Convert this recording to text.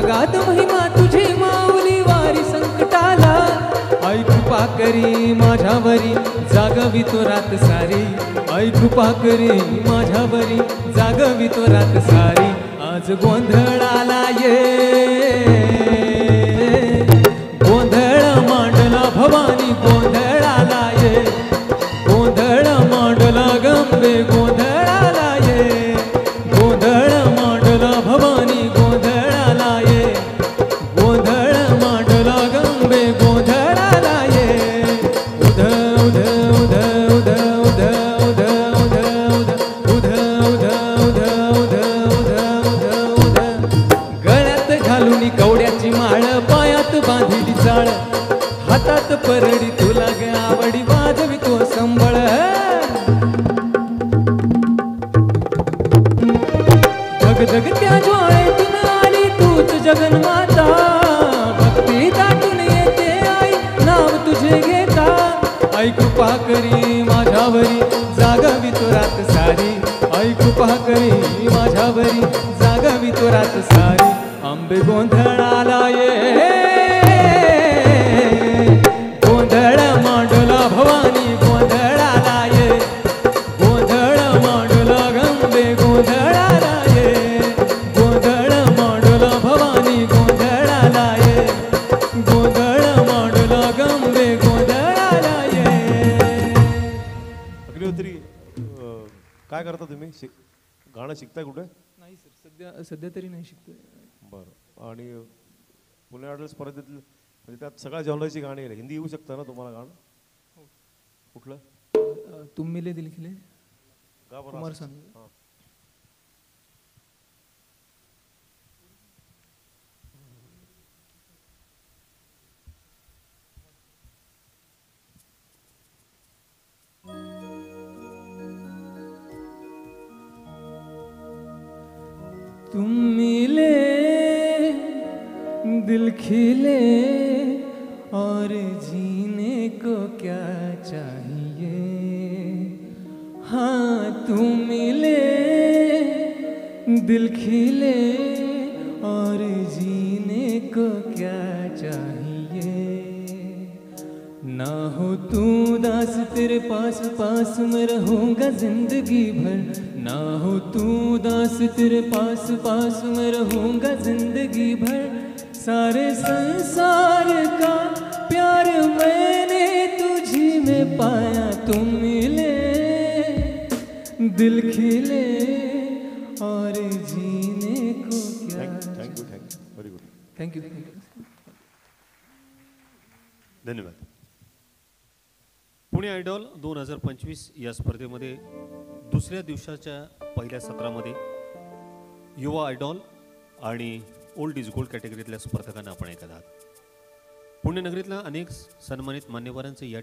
अगाध महिमा तुझे माऊली वारी संकटाला, आई कृपा करी माझ्यावरी जागवी तो रात सारी, आई कृपा करी माझ्यावरी जागवी तो रात सारी. आज गोंधळाला ये, गोंधळ मांडला भवानी गोंधळाला ये, गोंधळ मांडला गंगे गोंधळाला ये, गोंधळ मांडला भवानी गोंधळाला ये, गोंधळ मांडला गंगे गोंधळाला ये. उध उध उध उध उध उध उध उध उध उध उध उध उध उध. गळ्यात घालून कवड्याची माळ, पायात बांधिली चाळ, हातात परडी तुला ग आवडी वाजवी तो संबळ. धगधगत्या ज्वाळेतून आली तूच जगन्माता, भक्ती दाटून येते आई नाव तुझे घेता. आई कृपा करी माझ्यावरी जागवी तो रात सारी, आई कृपा करी माझ्यावरी जागवी तो रात सारी. आंबे गोंधळाला ये, गोंधळ मांडला भवानी गोंधळाला ये, गोंधळ मांडला गंगे गोंधळाला ये, गोंधळ मांडला भवानी गोंधळाला ये, गोंधळ मांडला गंगे गोंधळाला ये. अग्निहोत्री, काय करता तुम्ही? गाणं शिकताय कुठे? नाही सर, सध्या तरी नाही शिकतोय. बरं. आणि पुणे आयडल स्पर्धेतील म्हणजे त्यात सगळ्या जॉनरची गाणी आहे. हिंदी येऊ शकतं ना तुम्हाला गाणं? कुठलं? तुम मिले दिल खिले, गा बरं. कुमार सानू. हां. तुम मिले दिल खिले और जीने को क्या चाहिए. हाँ तुम मिले दिल खिले और जीने को क्या चाहिए. ना हो तू दास तेरे पास पास में रहूँगा जिंदगी भर, ना हो तू दास तेरे पास पास में रहूँगा जिंदगी भर. सारे संसार का प्यार मैंने तुझी में पाया, तुम मिले दिल खिले और जीने को क्या. Thank you very good. थँक्यू. धन्यवाद. पुणे आयडॉल 2025 या स्पर्धेमध्ये दुसऱ्या दिवसाच्या पहिल्या सत्रामध्ये युवा आयडॉल आणि ओल्ड इज गोल्ड कॅटेगरीतल्या स्पर्धकांना आपण ऐकत आहात. पुणे नगरीतल्या अनेक सन्मानित मान्यवरांचे या